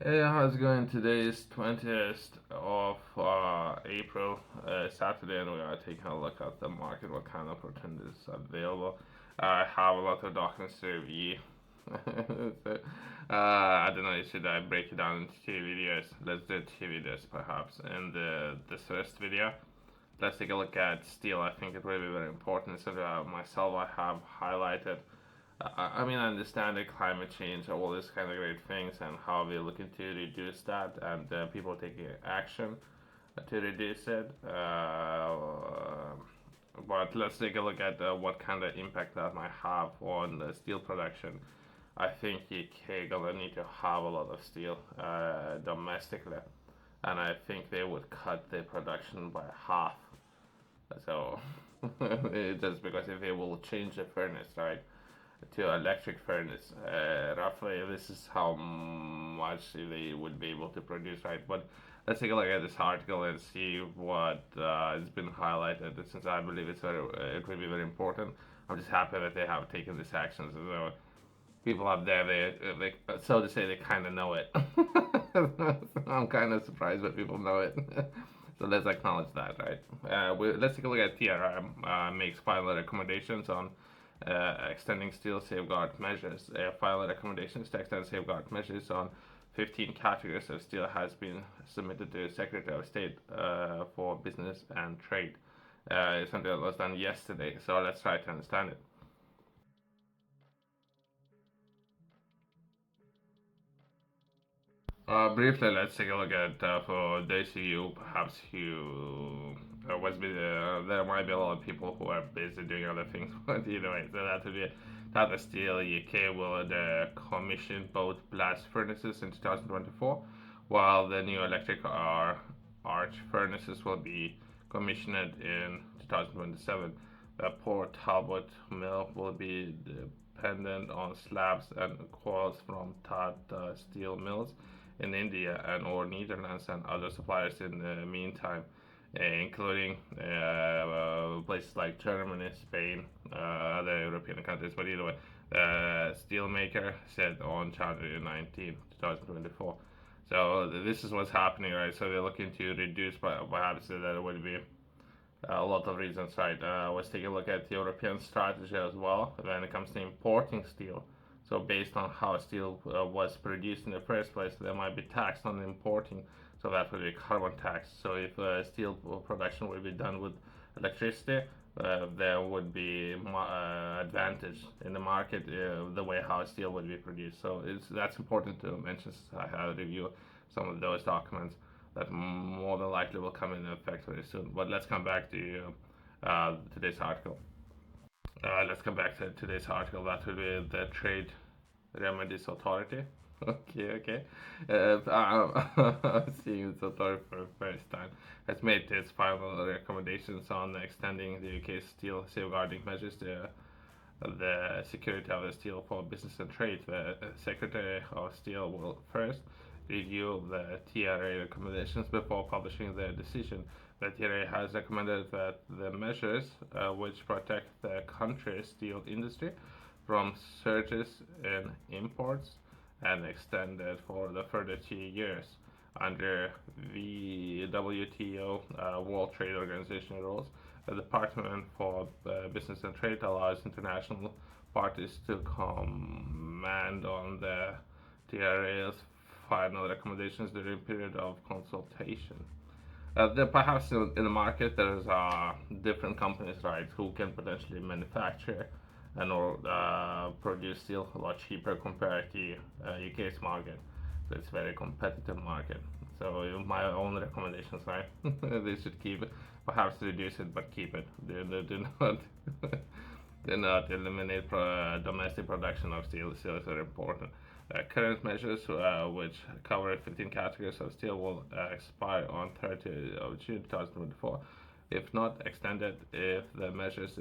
Hey, how's it going? Today is 20th of April, Saturday, and we are taking a look at the market, what kind of opportunities are available. I have a lot of documents to review. so, I don't know, should I break it down into two videos? Let's do two videos perhaps. In this first video, let's take a look at steel. I think it will be very important. So, myself, I have highlighted I understand the climate change, all these kind of great things, and how we're looking to reduce that, and people taking action to reduce it. But let's take a look at what kind of impact that might have on the steel production. I think UK gonna need to have a lot of steel domestically, and I think they would cut their production by half. So just because if they will change the furnace, right? To electric furnace. Roughly, this is how much they would be able to produce, right? But let's take a look at this article and see what has been highlighted. Since I believe it will be very important. I'm just happy that they have taken this action. So people up there, they so to say, they kind of know it. I'm kind of surprised that people know it. So let's acknowledge that, right? Let's take a look at TRM makes final recommendations on extending steel safeguard measures. Final recommendations to extend safeguard measures on 15 categories of steel has been submitted to Secretary of State for Business and Trade. It's something that was done yesterday, so let's try to understand it. Briefly, let's take a look at for those of you perhaps who was busy. There might be a lot of people who are busy doing other things, but either way, so that would be Tata Steel UK will commission both blast furnaces in 2024, while the new electric arch furnaces will be commissioned in 2027. The Port Talbot mill will be dependent on slabs and coils from Tata Steel mills in India and or Netherlands and other suppliers in the meantime, including places like Germany, Spain, other European countries. But either way, the steelmaker said on January 19, 2024. So this is what's happening, right? So they're looking to reduce, perhaps that would be a lot of reasons, right? Let's take a look at the European strategy as well when it comes to importing steel. So based on how steel was produced in the first place, there might be tax on importing. So that would be carbon tax. So if steel production would be done with electricity, there would be advantage in the market the way how steel would be produced. So that's important to mention. I have review some of those documents that more than likely will come into effect very soon. But let's come back to today's article. Let's come back to today's article. That will be the Trade Remedies Authority. Okay, okay. Seeing this authority for the first time has made its final recommendations on extending the UK's steel safeguarding measures to the security of the steel for business and trade. The Secretary of Steel will first review the TRA recommendations before publishing their decision. The TRA has recommended that the measures which protect the country's steel industry from surges in imports and extended for the further 2 years under the WTO World Trade Organization rules. The Department for Business and Trade allows international parties to comment on the TRA's final recommendations during a period of consultation. Perhaps in the market there's different companies, right, who can potentially manufacture and or produce steel a lot cheaper compared to UK's market. So it's a very competitive market. So my own recommendations, right? They should keep it, perhaps reduce it, but keep it. Do not do not eliminate domestic production of steel. Steel is very important. Current measures, which cover 15 categories of steel, will expire on 30th of June 2024. If not extended, if the measures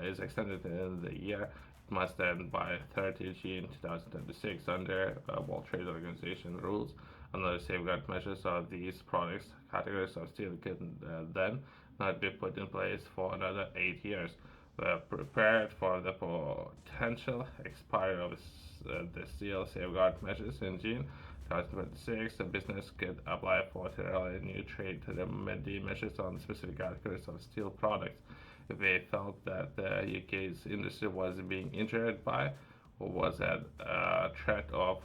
is extended in the year, it must end by 30th June 2026 under World Trade Organization rules. Another safeguard measures of these products categories of steel can then not be put in place for another 8 years. We're prepared for the potential expiry of the steel safeguard measures in June 2026, a business could apply for a new trade remedy measures on specific categories of steel products if they felt that the UK's industry was being injured by or was at a threat of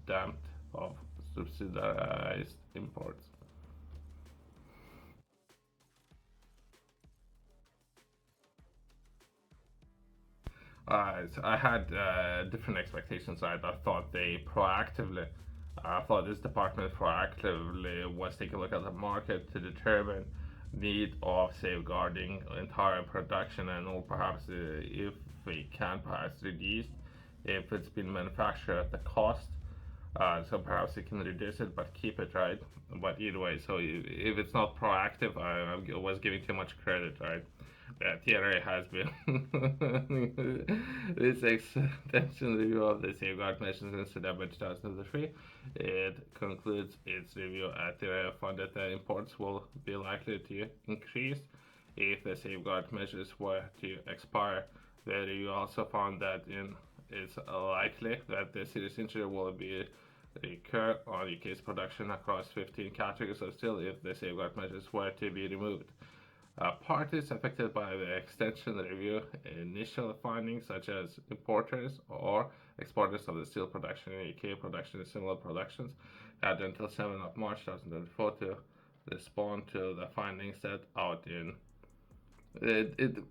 dumped of subsidized imports. So I had different expectations. I thought they proactively, I thought this department proactively was taking a look at the market to determine need of safeguarding entire production and or perhaps if we can perhaps reduce if it's been manufactured at the cost. So perhaps you can reduce it but keep it, right? But either way, so if it's not proactive, I was giving too much credit, right? TRA has been this extension review of the safeguard measures in September 2003. It concludes its review at TRA found that the imports will be likely to increase if the safeguard measures were to expire. The review also found that it's likely that the serious injury will be recur on UK's production across 15 categories of steel if the safeguard measures were to be removed. Parties affected by the extension review initial findings, such as importers or exporters of the steel production in UK production and similar productions, had until 7th of March 2024 to respond to the findings set out in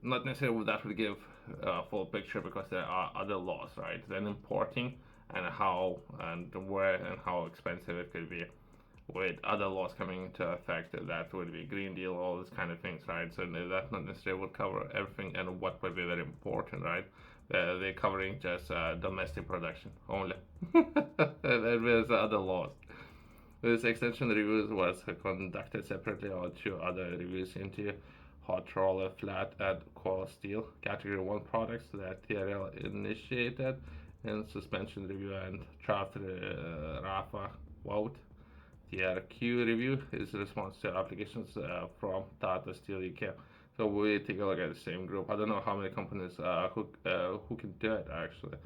not necessarily that would give a full picture because there are other laws, right? Then importing and how and where and how expensive it could be with other laws coming into effect, that would be Green Deal, all these kind of things, right? So that not necessarily would cover everything and what would be very important, right? They're covering just domestic production only. There's other laws. This extension reviews was conducted separately on two other reviews into hot roller, flat, and coil steel category 1 products that TRL initiated in suspension review and draft RAFA vote. The RQ review is a response to applications from Tata Steel UK. So we take a look at the same group. I don't know how many companies who can do it actually.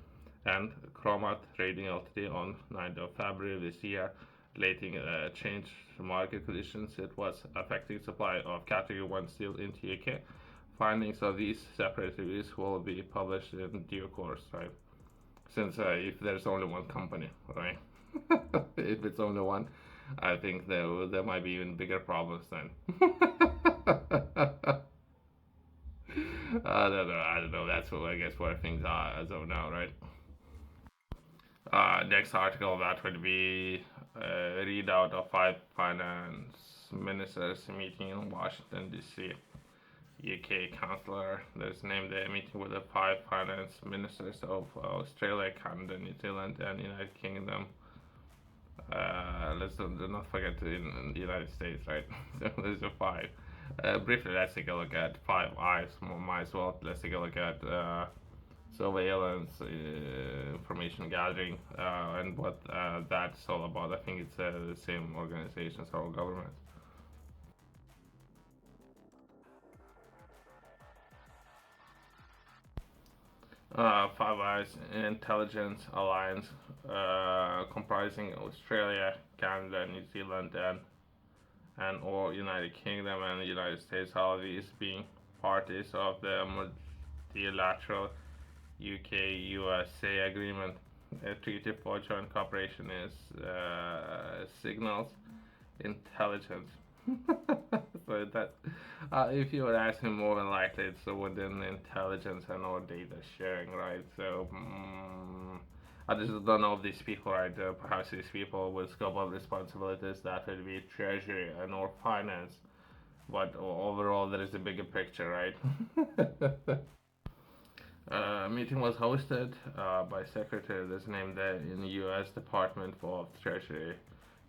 And Chromat Trading Ltd on 9th of February this year, relating changed market conditions. It was affecting supply of Category 1 steel into UK. Findings of these separate reviews will be published in due course, right? Since if there's only one company, right? If it's only one, I think there might be even bigger problems then. I don't know. That's what I guess where things are as of now, right? Next article that would be a readout of 5 finance ministers meeting in Washington D.C. UK Chancellor. There's named a meeting with the 5 finance ministers of Australia, Canada, New Zealand, and United Kingdom. Let's do not forget in the United States, right? So there's a 5. Briefly, let's take a look at 5 I's. Might as well. Let's take a look at surveillance, information gathering, and what that's all about. I think it's the same organization as our government. 5 Eyes Intelligence Alliance, comprising Australia, Canada, New Zealand, and or United Kingdom and the United States, all of these being parties of the multilateral UK-USA agreement. A treaty for joint cooperation is signals intelligence. So that, if you would ask me, more than likely it's within intelligence and or data sharing, right? So I just don't know if these people, right? Perhaps these people with scope of responsibilities that would be treasury and or finance, but overall there is a bigger picture, right? Meeting was hosted by Secretary that's named in the U.S. Department of Treasury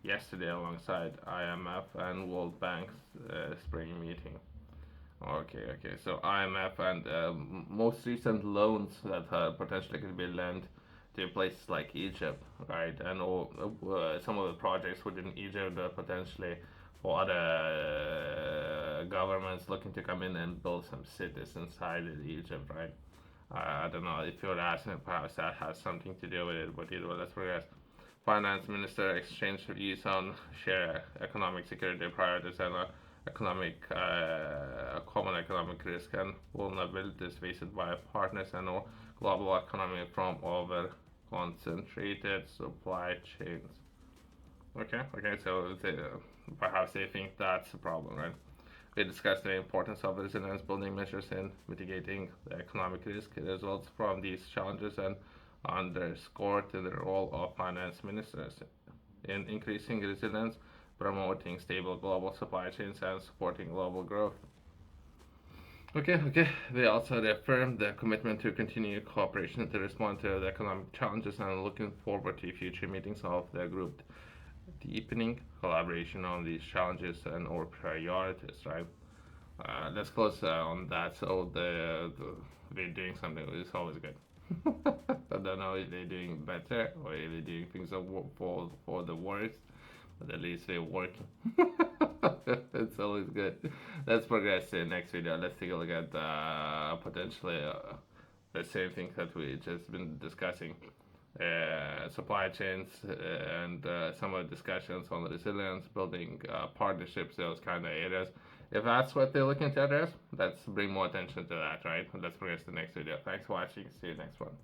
yesterday alongside IMF and World Bank's spring meeting. Okay. So IMF and most recent loans that potentially could be lent to places like Egypt, right? And all, some of the projects within Egypt potentially for other governments looking to come in and build some cities inside Egypt, right? I don't know if you're asking, perhaps that has something to do with it, but either way, let's progress. finance minister exchanged views on shared economic security priorities and common economic risk and vulnerabilities faced by partners and global economy from over concentrated supply chains. Okay, so perhaps they think that's a problem, right? We discussed the importance of resilience building measures in mitigating the economic risk results from these challenges and underscored the role of finance ministers in increasing resilience, promoting stable global supply chains, and supporting global growth. Okay. They also reaffirmed their commitment to continue cooperation to respond to the economic challenges and looking forward to future meetings of the group, deepening collaboration on these challenges and our priorities, right? Let's close on that. So we're doing something is always good. I don't know if they're doing better or if they're doing things for the worst, but at least they're working. It's always good. Let's progress to the next video. Let's take a look at potentially the same things that we just been discussing. Supply chains and some of the discussions on resilience, building partnerships, those kind of areas. If that's what they're looking to address, let's bring more attention to that, right? Let's progress to the next video. Thanks for watching. See you next one.